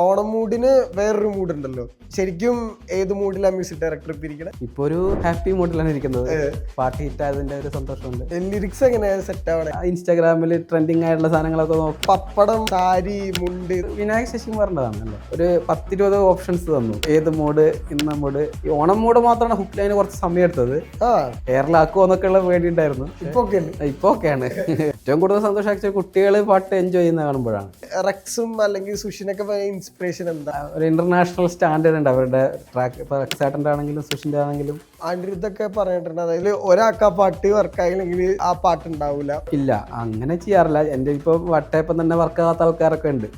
ഓണം മൂഡിന് വേറൊരു മൂഡ് ഉണ്ടല്ലോ. ശരിക്കും ഏത് മൂഡിലാണ് മ്യൂസിക് ഡയറക്ടർ ഇപ്പൊ ഇരിക്കണേ? ഇപ്പൊ ഒരു ഹാപ്പി മൂഡിലാണ് ഇരിക്കുന്നത്. പാട്ട് ഹിറ്റ് ആയതിന്റെ ഒരു സന്തോഷമുണ്ട്. ലിറിക്സ് എങ്ങനെയാ സെറ്റ് ആവണേ? ഇൻസ്റ്റാഗ്രാമിൽ ട്രെൻഡിങ് ആയിട്ടുള്ള സാധനങ്ങളൊക്കെ നോക്കും. പപ്പടം, സാരി, മുണ്ട്. വിനായക് ശശികുമാറിൻ്റെതാണല്ലോ. ഒരു 10-20 ഓപ്ഷൻസ് തന്നു. ഏത് മൂഡ്, ഇന്ന മൂഡ്. ഈ ഓണം മൂഡ് മാത്രമാണ് ഹുക്ക് ലൈന് കുറച്ച് സമയം എടുത്തത്. എയറിലാക്കുമോ എന്നൊക്കെയുള്ള വേണ്ടിയിട്ടായിരുന്നു. ഇപ്പൊ ഒക്കെയാണ്. ഏറ്റവും കൂടുതൽ സന്തോഷം കുട്ടികൾ പാട്ട് എൻജോയ് ചെയ്യുന്ന കാണുമ്പോഴാണ്. റെക്സും അല്ലെങ്കിൽ സുഷിനൊക്കെ ഇൻസ്പിറേഷൻ എന്താ? ഒരു ഇന്റർനാഷണൽ സ്റ്റാൻഡേർഡ് ഉണ്ട് അവരുടെ ട്രാക്ക്. ഇപ്പൊ റെക്സാട്ടൻ്റെ ആണെങ്കിലും സുഷിന്റെ ആണെങ്കിലും. അനിരുദ്ധൊക്കെ പറഞ്ഞിട്ടുണ്ട് അതായത് ഒരാൾക്ക് ആ പാട്ട് വർക്കായില്ലെങ്കിൽ ആ പാട്ട് ഉണ്ടാവൂല. ഇല്ല, അങ്ങനെ ചെയ്യാറില്ല. എന്റെ ഇപ്പൊ വട്ടയപ്പം തന്നെ വർക്കാകാത്ത ആൾക്കാരൊക്കെ ഉണ്ട്.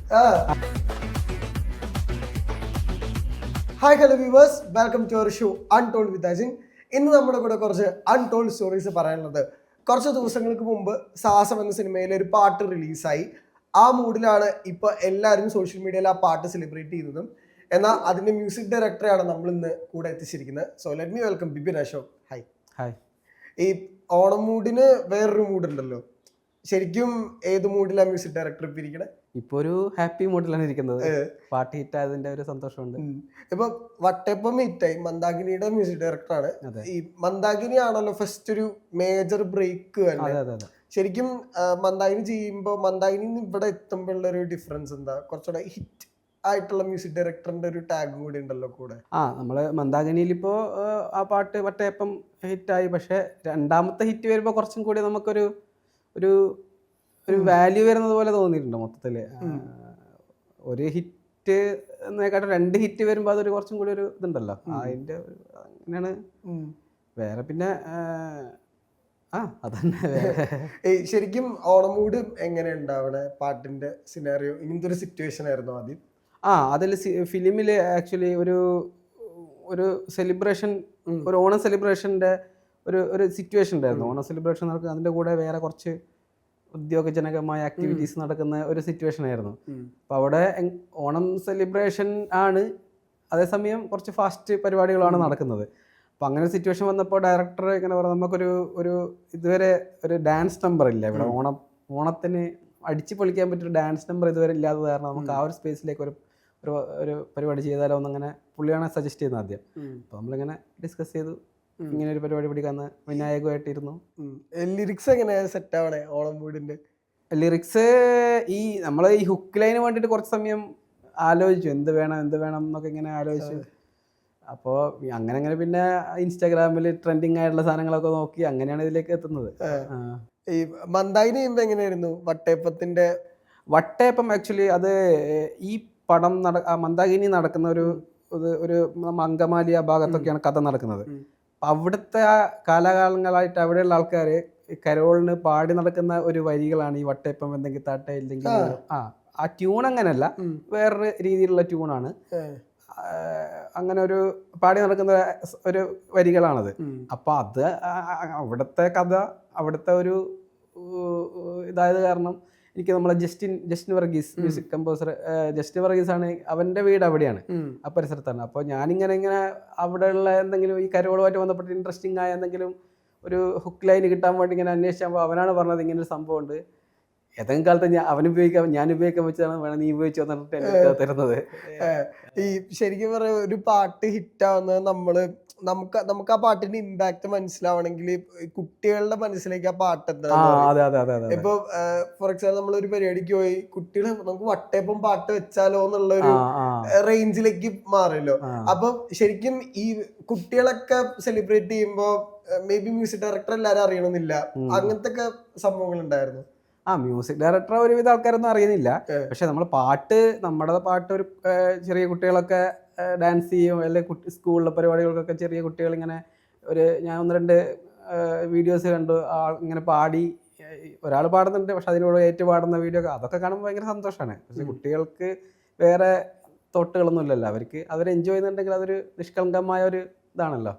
Hi hello viewers, welcome to our show untold with Ajin. ഇന്ന് നമ്മുടെ കൂടെ കുറച്ച് അൺടോൾഡ് സ്റ്റോറീസ് പറയാനുള്ളത്. കുറച്ച് ദിവസങ്ങൾക്ക് മുമ്പ് സാഹസം എന്ന സിനിമയിലെ ഒരു പാട്ട് റിലീസായി. ആ മൂഡിലാണ് ഇപ്പോൾ എല്ലാവരും സോഷ്യൽ മീഡിയയിൽ ആ പാട്ട് സെലിബ്രേറ്റ് ചെയ്യുന്നതും. എന്നാൽ അതിൻ്റെ മ്യൂസിക് ഡയറക്ടറെയാണ് നമ്മൾ ഇന്ന് കൂടെ എത്തിച്ചിരിക്കുന്നത്. So let me welcome Bipin Ashok. Hi. Hi. ഈ ഓണം മൂഡിന് വേറൊരു മൂഡുണ്ടല്ലോ. ശരിക്കും ഏത് മൂഡിലാണ് മ്യൂസിക് ഡയറക്ടർ ഇപ്പൊ ഇരിക്കണേ? ഇപ്പൊ ഒരു ഹാപ്പി മൂഡിലാണ് ഇരിക്കുന്നത്. പാട്ട് ഹിറ്റ് ആയതിന്റെ ഒരു സന്തോഷമുണ്ട്. ഇപ്പൊ വട്ടയപ്പം ഹിറ്റായി. മന്ദാകിനിയുടെ മ്യൂസിക് ഡയറക്ടറാണ്. ഈ മന്ദാകിനി ആണല്ലോ ഫസ്റ്റ് ഒരു മേജർ ബ്രേക്ക് തന്നെ. ശരിക്കും മന്ദാകിനി ചെയ്യുമ്പോ മന്ദാകിനി ഇവിടെ എത്തുമ്പോഴുള്ള ഒരു ഡിഫറൻസ് എന്താ? കുറച്ചുകൂടെ ഹിറ്റ് ആയിട്ടുള്ള മ്യൂസിക് ഡയറക്ടറിന്റെ ഒരു ടാഗ് കൂടി ഉണ്ടല്ലോ കൂടെ. നമ്മള് മന്ദാകിനിയിൽ ഇപ്പോ ആ പാട്ട് വട്ടയപ്പം ഹിറ്റായി. പക്ഷെ രണ്ടാമത്തെ ഹിറ്റ് വരുമ്പോ കുറച്ചും കൂടി നമുക്കൊരു ഒരു ഒരു വാല്യൂ വരുന്നത് പോലെ തോന്നിയിട്ടുണ്ട് മൊത്തത്തില്. ഒരു ഹിറ്റ് എന്നേക്കാട്ടും 2 ഹിറ്റ് വരുമ്പോ അതൊരു കുറച്ചും കൂടി ഒരു ഇതുണ്ടല്ലോ. അതിന്റെ അങ്ങനെയാണ്. വേറെ പിന്നെ അതന്നെ. ശരിക്കും ഓണം മൂഡ് എങ്ങനെ ഉണ്ടാവണേ? പാട്ടിന്റെ സിനാറിയോ ഇങ്ങനത്തെ ഒരു സിറ്റുവേഷൻ ആയിരുന്നു ആദ്യം? അതിൽ ഫിലിമില് ആക്ച്വലി ഒരു സെലിബ്രേഷൻ, ഒരു ഓണം സെലിബ്രേഷന്റെ ഒരു സിറ്റുവേഷൻ ഉണ്ടായിരുന്നു. ഓണം സെലിബ്രേഷൻ നടക്കുക, അതിന്റെ കൂടെ വേറെ കുറച്ച് ഉദ്യോഗജനകമായ ആക്ടിവിറ്റീസ് നടക്കുന്ന ഒരു സിറ്റുവേഷൻ ആയിരുന്നു. അപ്പോൾ അവിടെ ഓണം സെലിബ്രേഷൻ ആണ്, അതേസമയം കുറച്ച് ഫാസ്റ്റ് പരിപാടികളാണ് നടക്കുന്നത്. അപ്പോൾ അങ്ങനെ ഒരു സിറ്റുവേഷൻ വന്നപ്പോൾ ഡയറക്ടർ ഇങ്ങനെ പറഞ്ഞു, നമുക്കൊരു ഇതുവരെ ഒരു ഡാൻസ് നമ്പർ ഇല്ല ഇവിടെ. ഓണത്തിന് അടിച്ചു പൊളിക്കാൻ പറ്റിയൊരു ഡാൻസ് നമ്പർ ഇതുവരെ ഇല്ലാത്തത് കാരണം നമുക്ക് ആ ഒരു സ്പേസിലേക്ക് ഒരു പരിപാടി ചെയ്താലോ എന്നങ്ങനെ പുള്ളിയാണ് സജസ്റ്റ് ചെയ്യുന്നത് ആദ്യം. അപ്പോൾ നമ്മളിങ്ങനെ ഡിസ്കസ് ചെയ്തു, ഇങ്ങനെ ഒരു പരിപാടി പിടിക്കാന്ന് വിനായകമായിട്ടിരുന്നു. ലിറിക്സ് എങ്ങനെയാ സെറ്റ് ആവണേ ഓണം മൂഡിന്റെ? ലിറിക്സ് നമ്മൾ ഈ ഹുക്ക് ലൈന് വേണ്ടിയിട്ട് കുറച്ച് സമയം ആലോചിച്ചു, എന്ത് വേണം എന്നൊക്കെ ഇങ്ങനെ ആലോചിച്ചു. അപ്പോൾ അങ്ങനെ പിന്നെ ഇൻസ്റ്റാഗ്രാമിൽ ട്രെൻഡിങ് ആയിട്ടുള്ള സാധനങ്ങളൊക്കെ നോക്കി അങ്ങനെയാണ് ഇതിലേക്ക് എത്തുന്നത്. ഈ മന്ദാകിനി ചെയ്യുമ്പോൾ എങ്ങനെയായിരുന്നു വട്ടയപ്പത്തിന്റെ? വട്ടയപ്പം ആക്ച്വലി അത് ഈ പടം മന്ദാകിനി നടക്കുന്ന ഒരു അങ്കമാലി ആ ഭാഗത്തൊക്കെയാണ് കഥ നടക്കുന്നത്. അവിടുത്തെ ആ കാലാകാലങ്ങളായിട്ട് അവിടെയുള്ള ആൾക്കാർ കരോളിന് പാടി നടക്കുന്ന ഒരു വരികളാണ് ഈ വട്ടയപ്പം എന്തെങ്കിലും താട്ട ഇല്ലെങ്കിൽ. ആ ട്യൂൺ അങ്ങനെയല്ല, വേറൊരു രീതിയിലുള്ള ട്യൂണാണ്. അങ്ങനെ ഒരു പാടി നടക്കുന്ന ഒരു വരികളാണത്. അപ്പൊ അത് അവിടുത്തെ കഥ, അവിടുത്തെ ഒരു ഇതായത് കാരണം എനിക്ക് നമ്മളെ Justin Varghese, music composer Justin Varghese ആണ്, അവന്റെ വീട് അവിടെയാണ്, ആ പരിസരത്താണ്. അപ്പോൾ ഞാനിങ്ങനെ അവിടെയുള്ള എന്തെങ്കിലും ഈ കരോളുമായിട്ട് ബന്ധപ്പെട്ട് ഇൻട്രസ്റ്റിംഗ് ആയ എന്തെങ്കിലും ഒരു ഹുക്ക് ലൈൻ കിട്ടാൻ വേണ്ടി ഇങ്ങനെ അന്വേഷിച്ചപ്പോൾ അവനാണ് പറഞ്ഞത് ഇങ്ങനെ ഒരു സംഭവം ഉണ്ട്, ഏതെങ്കിലും കാലത്ത് ഞാൻ ഉപയോഗിക്കാൻ വെച്ചതാണ്, വേണം നീ ഉപയോഗിച്ചു വന്നിട്ട് എനിക്ക് തരുന്നത്. ഈ ശരിക്കും പറയാ ഒരു പാട്ട് ഹിറ്റാവുന്നത് നമുക്ക് ആ പാട്ടിന്റെ ഇമ്പാക്ട് മനസ്സിലാവണമെങ്കിൽ കുട്ടികളുടെ മനസ്സിലേക്ക് ആ പാട്ട് എന്താ. ഇപ്പൊ ഫോർ എക്സാമ്പിൾ നമ്മളൊരു പരിപാടിക്ക് പോയി കുട്ടികൾ നമുക്ക് വട്ടയപ്പം പാട്ട് വെച്ചാലോ എന്നുള്ള ഒരു റേഞ്ചിലേക്ക് മാറിയല്ലോ. അപ്പൊ ശരിക്കും ഈ കുട്ടികളൊക്കെ സെലിബ്രേറ്റ് ചെയ്യുമ്പോ മേ ബി മ്യൂസിക് ഡയറക്ടർ എല്ലാരും അറിയണമെന്നില്ല, അങ്ങനത്തെ ഒക്കെ സംഭവങ്ങൾ ഉണ്ടായിരുന്നു. മ്യൂസിക് ഡയറക്ടർ ഒരുവിധ ആൾക്കാരൊന്നും അറിയുന്നില്ല. പക്ഷെ നമ്മുടെ പാട്ട് ഒരു ചെറിയ കുട്ടികളൊക്കെ ഡാൻസ് ചെയ്യും, അല്ലെങ്കിൽ സ്കൂളിലെ പരിപാടികൾക്കൊക്കെ ചെറിയ കുട്ടികൾ ഇങ്ങനെ ഞാൻ 1-2 വീഡിയോസ് കണ്ടു. ഇങ്ങനെ പാടി, ഒരാൾ പാടുന്നുണ്ട് പക്ഷെ അതിനോട് ഏറ്റു പാടുന്ന വീഡിയോ അതൊക്കെ കാണുമ്പോൾ ഭയങ്കര സന്തോഷമാണ്. പക്ഷെ കുട്ടികൾക്ക് വേറെ തോട്ടുകളൊന്നും ഇല്ലല്ലോ, അവർ എൻജോയ് ചെയ്യുന്നുണ്ടെങ്കിൽ അതൊരു നിഷ്കളങ്കമായ ഒരു ഇതാണല്ലോ.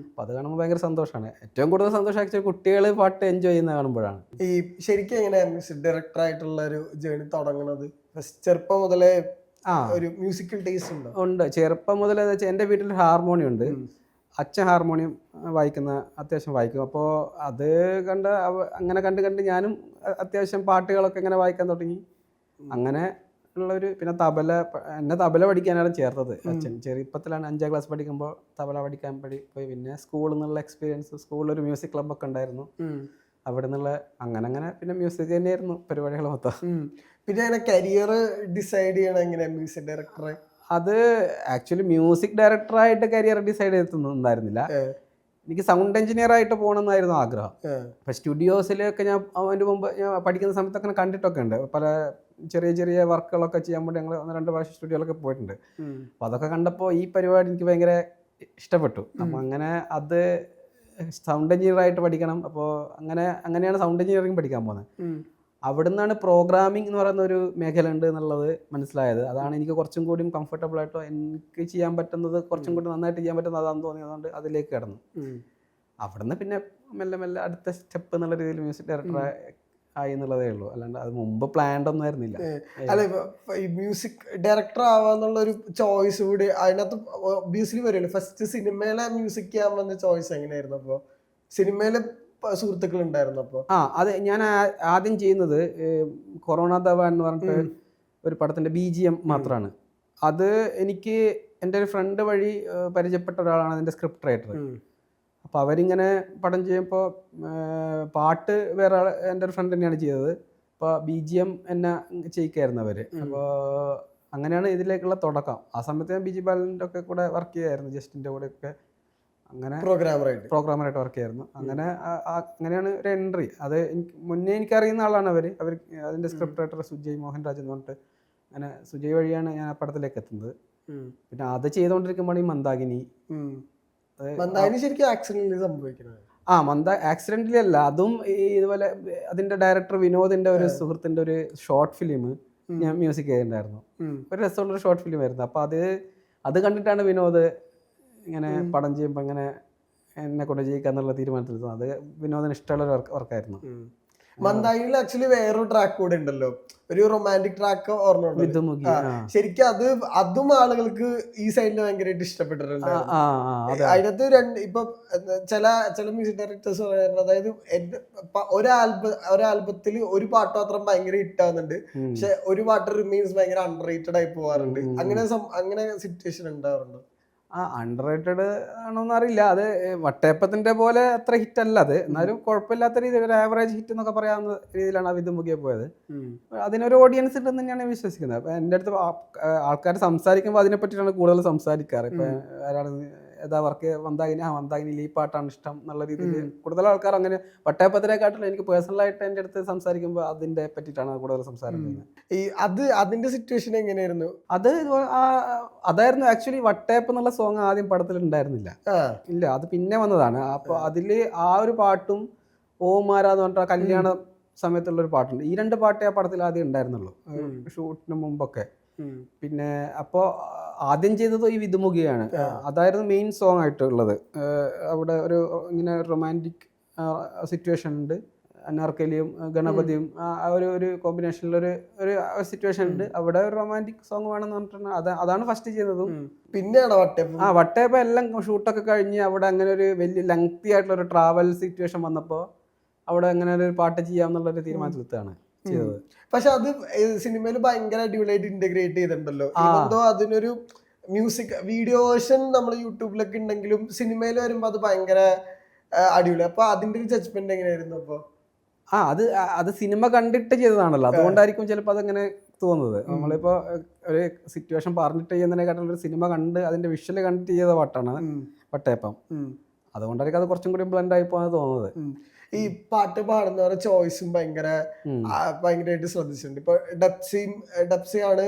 അപ്പൊ അത് കാണുമ്പോൾ ഭയങ്കര സന്തോഷമാണ്. ഏറ്റവും കൂടുതൽ സന്തോഷം ആക്ച്വലി കുട്ടികൾ പാട്ട് എൻജോയ് ചെയ്യുന്ന കാണുമ്പോഴാണ്. ഈ ശരിക്കും എങ്ങനെയാ മ്യൂസിക് ഡയറക്ടർ ആയിട്ടുള്ള ഒരു ജേണി തുടങ്ങുന്നത്? ചെറുപ്പം മുതലേ ഒരു മ്യൂസിക്കൽ ടേസ്റ്റ് ഉണ്ടോ? ഉണ്ട്. ചെറുപ്പം മുതലേ എൻ്റെ വീട്ടിൽ ഹാർമോണിയം ഉണ്ട്. അച്ഛൻ ഹാർമോണിയം അത്യാവശ്യം വായിക്കും. അപ്പോൾ അത് അങ്ങനെ കണ്ട് ഞാനും അത്യാവശ്യം പാട്ടുകളൊക്കെ ഇങ്ങനെ വായിക്കാൻ തുടങ്ങി. അങ്ങനെ ഉള്ളൊരു പിന്നെ എന്നെ തബല പഠിക്കാനാണ് ചേർത്തത് അച്ഛൻ. ചെറുപ്പത്തിലാണ് 5ാം ക്ലാസ് പഠിക്കുമ്പോൾ തബല പഠിക്കാൻ പോയി. പിന്നെ സ്കൂളിൽ നിന്നുള്ള എക്സ്പീരിയൻസ്, സ്കൂളിലൊരു മ്യൂസിക് ക്ലബ്ബൊക്കെ ഉണ്ടായിരുന്നു. അവിടെ നിന്നുള്ള അങ്ങനെ പിന്നെ മ്യൂസിക് തന്നെയായിരുന്നു പരിപാടികൾ മൊത്തം. പിന്നെ അങ്ങനെ കരിയർ ഡിസൈഡ് ചെയ്യണം എങ്ങനെയാ മ്യൂസിക് ഡയറക്ടറെ? അത് ആക്ച്വലി മ്യൂസിക് ഡയറക്ടറായിട്ട് കരിയർ ഡിസൈഡ് ചെയ്തിട്ടുണ്ടായിരുന്നില്ല. എനിക്ക് സൗണ്ട് എഞ്ചിനീയർ ആയിട്ട് പോകണമെന്നായിരുന്നു ആഗ്രഹം. അപ്പം സ്റ്റുഡിയോസിലൊക്കെ ഞാൻ അതിൻ്റെ മുമ്പ് ഞാൻ പഠിക്കുന്ന സമയത്തൊക്കെ കണ്ടിട്ടൊക്കെ ഉണ്ട്. പല ചെറിയ വർക്കുകളൊക്കെ ചെയ്യാൻ വേണ്ടി ഞങ്ങൾ 1-2 പ്രാവശ്യം സ്റ്റുഡിയോയിലൊക്കെ പോയിട്ടുണ്ട്. അപ്പോൾ അതൊക്കെ കണ്ടപ്പോൾ ഈ പരിപാടി എനിക്ക് ഭയങ്കര ഇഷ്ടപ്പെട്ടു. അപ്പം അങ്ങനെ അത് സൗണ്ട് എഞ്ചിനീയർ ആയിട്ട് പഠിക്കണം. അപ്പോൾ അങ്ങനെയാണ് സൗണ്ട് എഞ്ചിനീയറിംഗ് പഠിക്കാൻ പോകുന്നത്. അവിടെ നിന്നാണ് പ്രോഗ്രാമിംഗ് എന്ന് പറയുന്ന ഒരു മേഖല ഉണ്ട് എന്നുള്ളത് മനസ്സിലായത്. അതാണ് എനിക്ക് കുറച്ചും കൂടി കംഫർട്ടബിൾ ആയിട്ടോ എനിക്ക് ചെയ്യാൻ പറ്റുന്നത്, കുറച്ചും കൂടി നന്നായിട്ട് ചെയ്യാൻ പറ്റുന്നത് അതാണെന്ന് തോന്നി. അതുകൊണ്ട് അതിലേക്ക് കടന്നു. അവിടുന്ന് പിന്നെ മെല്ലെ അടുത്ത സ്റ്റെപ്പ് എന്നുള്ള രീതിയിൽ മ്യൂസിക് ഡയറക്ടർ ആയി എന്നുള്ളതേ ഉള്ളൂ. അല്ലാണ്ട് അത് മുമ്പ് പ്ലാൻഡ് ഒന്നും ആയിരുന്നില്ല. അല്ല, ഈ മ്യൂസിക് ഡയറക്ടർ ആവാന്നുള്ള ഒരു ചോയ്സ് കൂടി അതിനകത്ത് ഒബ്വിയസ്ലി വരുമല്ലോ. ഫസ്റ്റ് സിനിമയിലെ മ്യൂസിക് ചെയ്യാൻ വന്ന ചോയ്സ് എങ്ങനെയായിരുന്നു? അപ്പോൾ സിനിമയിലെ സുഹൃത്തുക്കൾ ഉണ്ടായിരുന്നു അപ്പോൾ? അത് ഞാൻ ആദ്യം ചെയ്യുന്നത് കൊറോണ ദവ എന്ന് പറഞ്ഞിട്ട് ഒരു പടത്തിന്റെ BGM മാത്രമാണ്. അത് എനിക്ക് എൻ്റെ ഒരു ഫ്രണ്ട് വഴി പരിചയപ്പെട്ട ഒരാളാണ് അതിന്റെ സ്ക്രിപ്റ്റ് റൈറ്റർ. അപ്പോൾ അവരിങ്ങനെ പടം ചെയ്യുമ്പോൾ പാട്ട് വേറെ എൻ്റെ ഒരു ഫ്രണ്ട് തന്നെയാണ് ചെയ്തത്. അപ്പോൾ BGM എന്നെ ചെയ്യിക്കായിരുന്നു അവർ. അപ്പോൾ അങ്ങനെയാണ് ഇതിലേക്കുള്ള തുടക്കം. ആ സമയത്ത് ഞാൻ BG ബാലൻ്റെ ഒക്കെ കൂടെ വർക്ക് ചെയ്യായിരുന്നു, ജസ്റ്റിൻ്റെ കൂടെ ഒക്കെ. അങ്ങനെ പ്രോഗ്രാമറായിട്ട് വർക്ക് ചെയ്യായിരുന്നു. അങ്ങനെയാണ് ഒരു എൻട്രി. അത് മുന്നേ എനിക്കറിയുന്ന ആളാണ് അവർ അതിൻ്റെ സ്ക്രിപ്റ്റ് റൈറ്റർ സുജയ് മോഹൻരാജ് എന്ന് പറഞ്ഞിട്ട്. അങ്ങനെ സുജയ് വഴിയാണ് ഞാൻ ആ പടത്തിലേക്ക് എത്തുന്നത്. പിന്നെ അത് ചെയ്തുകൊണ്ടിരിക്കുമ്പോൾ ഈ മന്ദാകിനി ശരിക്കും ആക്സിഡന്റിൽ സംഭവിക്കുന്നത്. ആക്സിഡന്റിലി അല്ല, അതും ഇതുപോലെ അതിന്റെ ഡയറക്ടർ വിനോദിന്റെ ഒരു സുഹൃത്തിന്റെ ഒരു ഷോർട്ട് ഫിലിം ഞാൻ മ്യൂസിക് ചെയ്തിട്ടുണ്ടായിരുന്നു. ഒരു രസമുള്ളൊരു ഷോർട്ട് ഫിലിം ആയിരുന്നു. അപ്പൊ അത് കണ്ടിട്ടാണ് വിനോദ് ഇങ്ങനെ പടം ചെയ്യുമ്പോൾ ഇങ്ങനെ എന്നെ കൊണ്ട് ചെയ്യിക്കാന്നുള്ള തീരുമാനത്തിൽ. അത് വിനോദിന് ഇഷ്ടമുള്ള വർക്കായിരുന്നു. മന്ദാകിനിയിൽ ആക്ച്വലി വേറൊരു ട്രാക്ക് കൂടെ ഉണ്ടല്ലോ, ഒരു റൊമാൻറ്റിക് ട്രാക്ക് ഓർമ്മ. ശരിക്കും അതും ആളുകൾക്ക് ഈ സൈഡിൽ ഭയങ്കരമായിട്ട് ഇഷ്ടപ്പെട്ടിട്ടുണ്ട്. അതിനകത്ത് ഇപ്പൊ ചില മ്യൂസിക് ഡയറക്ടേഴ്സ് പറയുന്നത്, അതായത് ഒരാൽബത്തിൽ ഒരു പാട്ട് മാത്രം ഭയങ്കര ഹിറ്റാവുന്നുണ്ട്, പക്ഷെ ഒരു പാട്ട് റിമീൻസ് ഭയങ്കര അണ്ടർ റേറ്റഡ് ആയി പോവാറുണ്ട്. അങ്ങനെ സിറ്റുവേഷൻ ഉണ്ടാവാറുണ്ട്? അണ്ടർ റേറ്റഡ് ആണോന്ന് അറിയില്ല. അത് വട്ടയപ്പത്തിന്റെ പോലെ അത്ര ഹിറ്റ് അല്ല അത്. എന്നാലും കുഴപ്പമില്ലാത്ത രീതിയിൽ ഒരു ആവറേജ് ഹിറ്റ് എന്നൊക്കെ പറയാവുന്ന രീതിയിലാണ് വിധുമുഖിയെ പോയത്. അതിനൊരു ഓഡിയൻസ് ഉണ്ടെന്ന് തന്നെയാണ് വിശ്വസിക്കുന്നത്. അപ്പൊ എൻ്റെ അടുത്ത് ആൾക്കാർ സംസാരിക്കുമ്പോൾ അതിനെ പറ്റിയിട്ടാണ് കൂടുതൽ സംസാരിക്കാറ്. ഇപ്പൊ ആരാണ് ഏതാ വർക്ക് മന്ദാകിനിയിൽ ഈ പാട്ടാണ് ഇഷ്ടം എന്നുള്ള രീതിയിൽ കൂടുതൽ ആൾക്കാർ അങ്ങനെ വട്ടയപ്പത്തിനെക്കാട്ടിലും എനിക്ക് പേഴ്സണലായിട്ട് എൻ്റെ അടുത്ത് സംസാരിക്കുമ്പോൾ അതിന്റെ പറ്റിയിട്ടാണ് കൂടുതൽ സംസാരിക്കുന്നത്. അതിന്റെ സിറ്റുവേഷൻ എങ്ങനെയായിരുന്നു? അതായിരുന്നു ആക്ച്വലി വട്ടയപ്പ് എന്നുള്ള സോങ് ആദ്യം പടത്തിൽ ഉണ്ടായിരുന്നില്ല. ഇല്ല, അത് പിന്നെ വന്നതാണ്. അപ്പൊ അതില് ആ ഒരു പാട്ടും ഓമാരാന്ന് പറഞ്ഞിട്ട് കല്യാണ സമയത്തുള്ള ഒരു പാട്ടുണ്ട്. ഈ 2 പാട്ടേ ആ പടത്തിൽ ആദ്യം ഉണ്ടായിരുന്നുള്ളൂ ഷൂട്ടിന് മുമ്പൊക്കെ. പിന്നെ അപ്പോൾ ആദ്യം ചെയ്തത് ഈ വിധുമുഖിയാണ്. അതായിരുന്നു മെയിൻ സോങ് ആയിട്ടുള്ളത്. അവിടെ ഇങ്ങനെ റൊമാൻറ്റിക് സിറ്റുവേഷൻ ഉണ്ട്. അനാർക്കലിയും ഗണപതിയും ഒരു കോമ്പിനേഷനിലൊരു സിറ്റുവേഷൻ ഉണ്ട്. അവിടെ ഒരു റൊമാൻറ്റിക് സോങ് വേണമെന്ന് പറഞ്ഞിട്ടാണ് അതാണ് ഫസ്റ്റ് ചെയ്തതും. പിന്നെയാണ് വട്ടയപ്പം എല്ലാം ഷൂട്ടൊക്കെ കഴിഞ്ഞ് അവിടെ അങ്ങനെ ഒരു വലിയ ലെങ്തി ആയിട്ടുള്ള ഒരു ട്രാവൽ സിറ്റുവേഷൻ വന്നപ്പോൾ അവിടെ അങ്ങനെ ഒരു പാട്ട് ചെയ്യാമെന്നുള്ളൊരു തീരുമാനത്തിലെത്താണ് ചെയ്തത്. പക്ഷെ അത് സിനിമയിൽ ഭയങ്കര അടിപൊളിയായിട്ട് ഇന്റഗ്രേറ്റ് ചെയ്തിട്ടുണ്ടല്ലോ. എന്തോ അതിനൊരു മ്യൂസിക് വീഡിയോ വേർഷൻ നമ്മൾ യൂട്യൂബിലൊക്കെ ഉണ്ടെങ്കിലും സിനിമയിൽ വരുമ്പോൾ അത് ഭയങ്കര അടിപൊളി. അപ്പൊ അതിന്റെ ഒരു ജഡ്ജ്മെന്റ് എങ്ങനെയായിരുന്നു? അപ്പൊ അത് സിനിമ കണ്ടിട്ട് ചെയ്തതാണല്ലോ, അതുകൊണ്ടായിരിക്കും ചിലപ്പോൾ അതങ്ങനെ തോന്നുന്നത്. നമ്മളിപ്പോ ഒരു സിറ്റുവേഷൻ പറഞ്ഞിട്ട് ചെയ്യുന്നതിനെക്കാട്ടും ഒരു സിനിമ കണ്ട് അതിന്റെ വിഷ്വല് കണ്ടിട്ട് ചെയ്ത പാട്ടാണ് വട്ടയപ്പം. അതുകൊണ്ടായിരിക്കും അത് കുറച്ചും കൂടി ബ്ലെൻഡ് ആയി പോകാൻ തോന്നുന്നത്. ഈ പാട്ട് പാടുന്നവരുടെ ചോയ്സും ഭയങ്കരമായിട്ട് ശ്രദ്ധിച്ചിട്ടുണ്ട്. ഇപ്പൊ ഡബ്സിയാണ്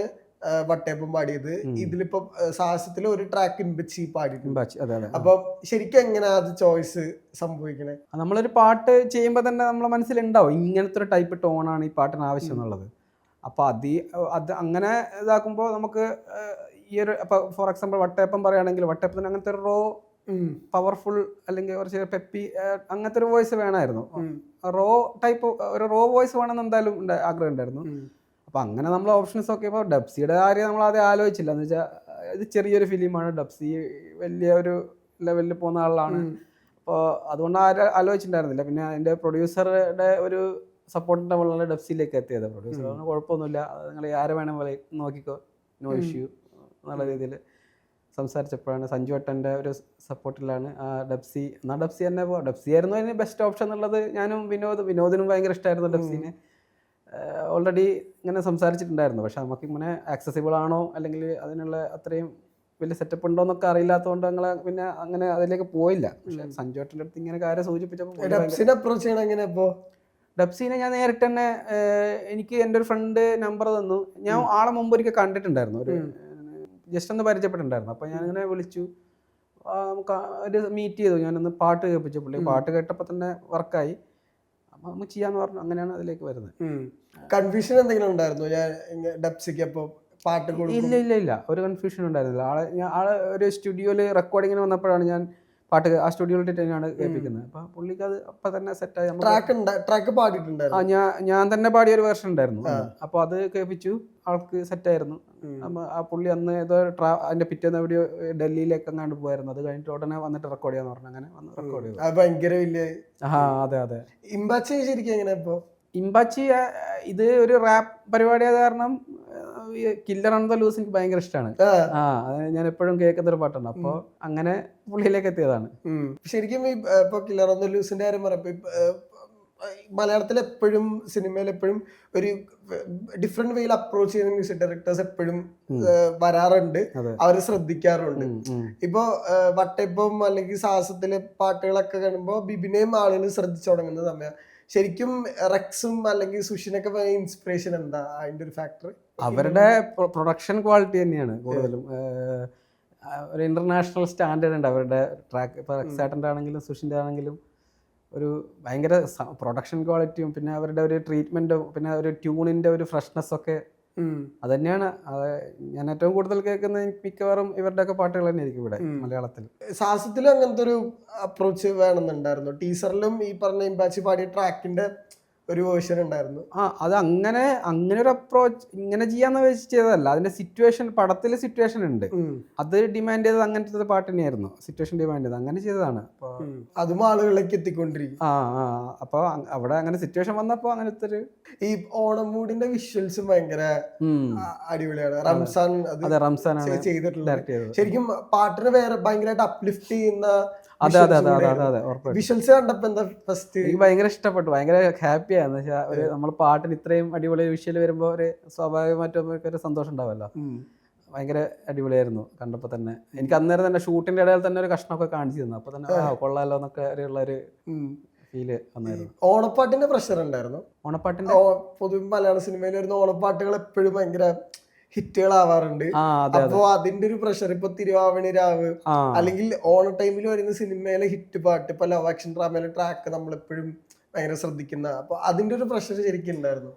വട്ടയപ്പം പാടിയത്. ഇതിലിപ്പോ സാഹസത്തിൽ ഒരു ട്രാക്ക് ഇമ്പച്ചി പാടിയിട്ടുണ്ട്. അപ്പൊ ശരിക്കും എങ്ങനെയാ അത് ചോയ്സ് സംഭവിക്കണേ? നമ്മളൊരു പാട്ട് ചെയ്യുമ്പോൾ തന്നെ നമ്മളെ മനസ്സിലുണ്ടാവും ഇങ്ങനത്തെ ഒരു ടൈപ്പ് ടോണാണ് ഈ പാട്ടിന് ആവശ്യം എന്നുള്ളത്. അപ്പൊ അത് അങ്ങനെ ഇതാക്കുമ്പോൾ നമുക്ക് ഈ ഒരു ഫോർ എക്സാമ്പിൾ വട്ടയപ്പം പറയുകയാണെങ്കിൽ വട്ടയപ്പത്തിന് അങ്ങനത്തെ ഒരു റോ പവർഫുൾ അല്ലെങ്കിൽ കുറച്ച് പെപ്പി അങ്ങനത്തെ ഒരു വോയിസ് വേണമായിരുന്നു. റോ ടൈപ്പ് ഒരു റോ വോയിസ് വേണമെന്ന് എന്തായാലും ആഗ്രഹം ഉണ്ടായിരുന്നു. അപ്പൊ അങ്ങനെ നമ്മൾ ഓപ്ഷൻസ് ഒക്കെ ഇപ്പോൾ ഡബ്സിയുടെ കാര്യം നമ്മൾ ആദ്യം ആലോചിച്ചില്ല. എന്ന് വെച്ചാൽ ഇത് ചെറിയൊരു ഫിലിമാണ്, ഡബ്സി വലിയ ഒരു ലെവലിൽ പോകുന്ന ആളാണ്. അപ്പോൾ അതുകൊണ്ട് ആലോചിച്ചിട്ടുണ്ടായിരുന്നില്ല. പിന്നെ അതിൻ്റെ പ്രൊഡ്യൂസറുടെ ഒരു സപ്പോർട്ടിൻ്റെ മുകളിലാണ് ഡബ്സിയിലേക്ക് എത്തിയത്. പ്രൊഡ്യൂസർ പറഞ്ഞു കുഴപ്പമൊന്നുമില്ല, നിങ്ങൾ ആരെ വേണമെങ്കിൽ നോക്കിക്കോ, നോ ഇഷ്യൂ എന്നുള്ള രീതിയിൽ സംസാരിച്ചപ്പോഴാണ് സഞ്ജു ഏട്ടൻ്റെ ഒരു സപ്പോർട്ടിലാണ് ഡബ്സി. എന്നാൽ ഡബ്സി തന്നെ ഡബ്സി ആയിരുന്നു അതിന് ബെസ്റ്റ് ഓപ്ഷൻ എന്നുള്ളത് ഞാനും വിനോദിനും ഭയങ്കര ഇഷ്ടമായിരുന്നു ഡബ്സിനെ. ഓൾറെഡി ഇങ്ങനെ സംസാരിച്ചിട്ടുണ്ടായിരുന്നു. പക്ഷെ നമുക്കിങ്ങനെ ആക്സസിബിൾ ആണോ അല്ലെങ്കിൽ അതിനുള്ള അത്രയും വലിയ സെറ്റപ്പ് ഉണ്ടോ എന്നൊക്കെ അറിയില്ലാത്തതുകൊണ്ട് ഞങ്ങൾ പിന്നെ അങ്ങനെ അതിലേക്ക് പോയില്ല. പക്ഷെ സഞ്ജു ഏട്ടൻ്റെ അടുത്ത് ഇങ്ങനെ കാര്യം സൂചിപ്പിച്ചപ്പോൾ ഡബ്സിനെ ഞാൻ നേരിട്ട് തന്നെ എനിക്ക് എൻ്റെ ഒരു ഫ്രണ്ട് നമ്പർ തന്നു. ഞാൻ ആളെ മുമ്പ് ഒരിക്കൽ കണ്ടിട്ടുണ്ടായിരുന്നു, ഒരു ജസ്റ്റ് ഒന്ന് പരിചയപ്പെട്ടിട്ടുണ്ടായിരുന്നു. അപ്പോൾ ഞാനിങ്ങനെ വിളിച്ചു, നമുക്ക് ഒരു മീറ്റ് ചെയ്തു. ഞാനൊന്ന് പാട്ട് കേൾപ്പിച്ചു. പുള്ളി പാട്ട് കേട്ടപ്പോൾ തന്നെ വർക്കായി. അപ്പോൾ നമുക്ക് ചെയ്യാന്ന് പറഞ്ഞു. അങ്ങനെയാണ് അതിലേക്ക് വരുന്നത്. കൺഫ്യൂഷൻ എന്തെങ്കിലും ഉണ്ടായിരുന്നു ഞാൻ ഡബ്സിക്ക് അപ്പോൾ പാട്ട്? ഇല്ല, ഒരു കൺഫ്യൂഷൻ ഉണ്ടായിരുന്നില്ല. ആള് ഒരു സ്റ്റുഡിയോയിൽ റെക്കോർഡിങ്ങിന് വന്നപ്പോഴാണ് ഞാൻ പാട്ട് ആ സ്റ്റുഡിയോയിൽ തന്നെയാണ് കേൾപ്പിക്കുന്നത്. അപ്പോൾ പുള്ളിക്ക് അത് അപ്പം തന്നെ സെറ്റായി. ട്രാക്ക് പാടിയിട്ടുണ്ടായിരുന്നു. ഞാൻ തന്നെ പാടിയ ഒരു വേർഷൻ ഉണ്ടായിരുന്നു. അപ്പോൾ അത് കേൾപ്പിച്ചു, ആൾക്ക് സെറ്റായിരുന്നു. അപ്പോൾ ആ പുള്ളി അന്ന് ഏതോ അതിന്റെ പിറ്റേന്ന് വീഡിയോ ഡൽഹിയിലേക്ക് എങ്ങാണ്ട് പോയായിരുന്നു. അത് കഴിഞ്ഞിട്ട് ഉടനെ വന്നിട്ട് റെക്കോർഡ് ചെയ്യാന്ന് പറഞ്ഞു. അങ്ങനെ വന്ന് റെക്കോർഡ് ചെയ്തു. ഭയങ്കര വലിയ. അതെ. ഇമ്പാച്ചി ശരിക്കും എങ്ങനെ? ഇപ്പോൾ ഇമ്പാച്ചി ഇത് ഒരു റാപ്പ് പരിപാടിയായത് കാരണം കില്ലർ ഓൺ ദ ലൂസ് എനിക്ക് ഭയങ്കര ഇഷ്ടമാണ്. അത് ഞാൻ എപ്പോഴും കേൾക്കുന്ന ഒരു പാട്ടാണ്. അപ്പോൾ അങ്ങനെ പുള്ളിയിലേക്ക് എത്തിയതാണ്. ശരിക്കും ഇപ്പൊ കില്ലർ ഓൺ ദ ലൂസിന്റെ കാര്യം പറയുമ്പോ മലയാളത്തിൽ എപ്പോഴും സിനിമയിൽ എപ്പോഴും ഒരു ഡിഫറെന്റ് വേയിൽ അപ്രോച്ച് ചെയ്യുന്ന മ്യൂസിക് ഡയറക്ടേഴ്സ് എപ്പോഴും വരാറുണ്ട്, അവര് ശ്രദ്ധിക്കാറുണ്ട്. ഇപ്പൊ വട്ടയപ്പം അല്ലെങ്കിൽ സാഹസത്തിലെ പാട്ടുകളൊക്കെ കാണുമ്പോ ബിബിനെയും ആളുകൾ ശ്രദ്ധിച്ചു തുടങ്ങുന്ന സമയം. ശരിക്കും റെക്സും അല്ലെങ്കിൽ സുഷിനൊക്കെ ഇൻസ്പിറേഷൻ എന്താ അതിന്റെ ഒരു ഫാക്ടർ? അവരുടെ പ്രൊഡക്ഷൻ ക്വാളിറ്റി തന്നെയാണ് കൂടുതലും. ഒരു ഇന്റർനാഷണൽ സ്റ്റാൻഡേർഡ് ഉണ്ട് അവരുടെ ട്രാക്ക്. ഇപ്പോൾ റെക്സാട്ടൻ്റെ ആണെങ്കിലും സുഷിൻ്റെ ആണെങ്കിലും ഒരു ഭയങ്കര പ്രൊഡക്ഷൻ ക്വാളിറ്റിയും പിന്നെ അവരുടെ ഒരു ട്രീറ്റ്മെൻറ്റും പിന്നെ ഒരു ട്യൂണിൻ്റെ ഒരു ഫ്രഷ്നെസ്സൊക്കെ അത് തന്നെയാണ്. ഞാൻ ഏറ്റവും കൂടുതൽ കേൾക്കുന്ന മിക്കവാറും ഇവരുടെ ഒക്കെ പാട്ടുകൾ തന്നെയായിരിക്കും ഇവിടെ മലയാളത്തിൽ. സാഹസത്തിലും അങ്ങനത്തെ ഒരു അപ്രോച്ച് വേണമെന്നുണ്ടായിരുന്നു. ടീസറിലും ഈ പറഞ്ഞ ഇമ്പാച്ചി പാടിയ ട്രാക്കിന്റെ ഒരു വേർഷൻ ഉണ്ടായിരുന്നു. അത് അങ്ങനെ ഒരു അപ്രോച്ച് ഇങ്ങനെ ചെയ്യാന്ന് വെച്ച് ചെയ്തതല്ല. അതിന്റെ സിറ്റുവേഷൻ, പടത്തില് സിറ്റുവേഷൻ ഉണ്ട്, അത് ഡിമാൻഡ് ചെയ്തത് അങ്ങനത്തെ പാട്ട് തന്നെയായിരുന്നു. സിറ്റുവേഷൻ ഡിമാൻഡ് ചെയ്തത് അങ്ങനെ ചെയ്തതാണ്. അതും ആളുകളിലേക്ക് എത്തിക്കൊണ്ടിരിക്കും. അപ്പൊ അവിടെ അങ്ങനെ സിറ്റുവേഷൻ വന്നപ്പോ അങ്ങനത്തെ ഒരു ഈ ഓണം മൂഡിന്റെ വിഷ്വൽസും ഭയങ്കര അടിപൊളിയാണ്. റംസാൻ ചെയ്തിട്ടുള്ളത്. ശരിക്കും പാട്ടിന് വേറെ ഭയങ്കരമായിട്ട് അപ്ലിഫ്റ്റ് ചെയ്യുന്ന വിഷ്വൽസ് കണ്ടപ്പോ എന്താ ഫസ്റ്റ് എനിക്ക് ഭയങ്കര ഇഷ്ടപ്പെട്ടു, ഭയങ്കര ഹാപ്പിയാന്ന്. ഒരു നമ്മൾ പാട്ടിന് ഇത്രയും അടിപൊളി വിഷ്വൽ വരുമ്പോ ഒരു സ്വാഭാവികമായിട്ടും ഒരു സന്തോഷം ഉണ്ടാവല്ലോ. ഭയങ്കര അടിപൊളിയായിരുന്നു കണ്ടപ്പോ തന്നെ. എനിക്ക് അന്നേരം തന്നെ ഷൂട്ടിന്റെ ഇടയിൽ തന്നെ ഒരു കഷ്ണമൊക്കെ കാണിച്ചു തന്നു. അപ്പൊ തന്നെ കൊള്ളാലോ എന്നൊക്കെ ഉള്ള ഒരു ഫീല് വന്നായിരുന്നു. ഓണപ്പാട്ടിന്റെ പ്രഷർ ഉണ്ടായിരുന്നു. ഓണപ്പാട്ടിന്റെ പൊതുവെ മലയാള സിനിമയിൽ വരുന്ന ഓണപ്പാട്ടുകൾ എപ്പോഴും ഭയങ്കര ഹിറ്റുകളാവാറുണ്ട്. അപ്പൊ അതിന്റെ ഒരു പ്രഷർ ഇപ്പൊ തിരുവാവണി രാവ് അല്ലെങ്കിൽ ഓണ ടൈമിൽ വരുന്ന സിനിമയിലെ ഹിറ്റ് പാട്ട്, ഇപ്പൊ ലവ് ആക്ഷൻ ഡ്രാമയിലെ ട്രാക്ക് നമ്മളെപ്പോഴും ഭയങ്കര ശ്രദ്ധിക്കുന്ന, അപ്പൊ അതിന്റെ ഒരു പ്രഷർ ശരിക്കും ഉണ്ടായിരുന്നു.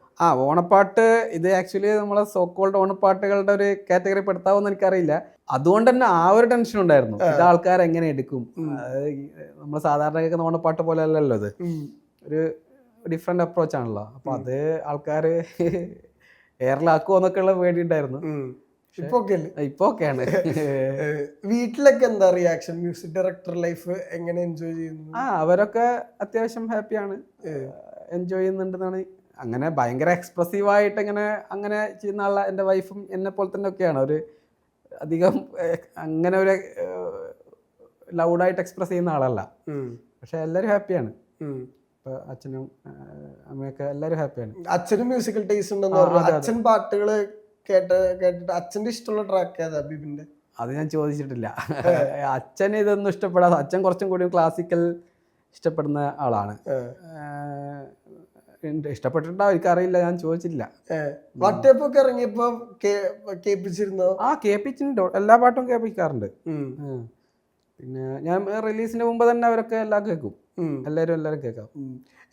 ഓണപ്പാട്ട് ഇത് ആക്ച്വലി നമ്മളെ സോക്കോൾഡ് ഓണപ്പാട്ടുകളുടെ ഒരു കാറ്റഗറി പെടുത്താവെന്ന് എനിക്കറിയില്ല. അതുകൊണ്ട് തന്നെ ആ ഒരു ടെൻഷൻ ഉണ്ടായിരുന്നു, ഇത് ആൾക്കാർ എങ്ങനെ എടുക്കും. നമ്മൾ സാധാരണ കേൾക്കുന്ന ഓണപ്പാട്ട് പോലെ അല്ലല്ലോ ഇത്, ഒരു ഡിഫറെന്റ് അപ്രോച്ച് ആണല്ലോ. അപ്പൊ അത് ആൾക്കാര് എയറിലാക്കുമോ എന്നൊക്കെ ഉള്ള പേടിയുണ്ടായിരുന്നു. ഇപ്പൊ ഓക്കെയാണ്. വീട്ടിലൊക്കെ എന്താ റിയാക്ഷൻ? മ്യൂസിക് ഡയറക്ടർ ലൈഫ് എങ്ങനെ എൻജോയ് ചെയ്യുന്നു? അവരൊക്കെ അത്യാവശ്യം ഹാപ്പിയാണ്, എൻജോയ് ചെയ്യുന്നുണ്ടെന്നാണ്. അങ്ങനെ ഭയങ്കര എക്സ്പ്രസീവ് ആയിട്ട് അങ്ങനെ ചെയ്യുന്ന ആളെ എൻ്റെ വൈഫും എന്നെ പോലെ തന്നെ ഒക്കെയാണ്. ഒരു അധികം അങ്ങനെ ഒരു ലൗഡായിട്ട് എക്സ്പ്രസ് ചെയ്യുന്ന ആളല്ല. പക്ഷെ എല്ലാവരും ഹാപ്പിയാണ്. ഇപ്പൊ അച്ഛനും അമ്മയൊക്കെ എല്ലാവരും ഹാപ്പിയാണ്. അച്ഛനും മ്യൂസിക്കൽ ടേസ്റ്റ് ഉണ്ടെന്ന് പറഞ്ഞു. അച്ഛൻ പാട്ടുകള് കേട്ടിട്ട് അച്ഛന്റെ ഇഷ്ടമുള്ള ട്രാക്ക് ഏതാ ബിബിന്റെ? അത് ഞാൻ ചോദിച്ചിട്ടില്ല. അച്ഛൻ ഇതൊന്നും ഇഷ്ടപ്പെടാതെ, അച്ഛൻ കുറച്ചും കൂടി ക്ലാസിക്കൽ ഇഷ്ടപ്പെടുന്ന ആളാണ്. ഇഷ്ടപ്പെട്ടിട്ടുണ്ടോ എനിക്കറിയില്ല, ഞാൻ ചോദിച്ചില്ല. വട്ടയപ്പൊക്കെ ഇറങ്ങിയപ്പോ കേൾപ്പിച്ചിരുന്നോ? കേൾപ്പിച്ചിട്ടുണ്ട്, എല്ലാ പാട്ടും കേൾപ്പിക്കാറുണ്ട്. പിന്നെ ഞാൻ റിലീസിന് മുമ്പ് തന്നെ അവരൊക്കെ എല്ലാം കേൾക്കും, എല്ലാരും കേൾക്കാം.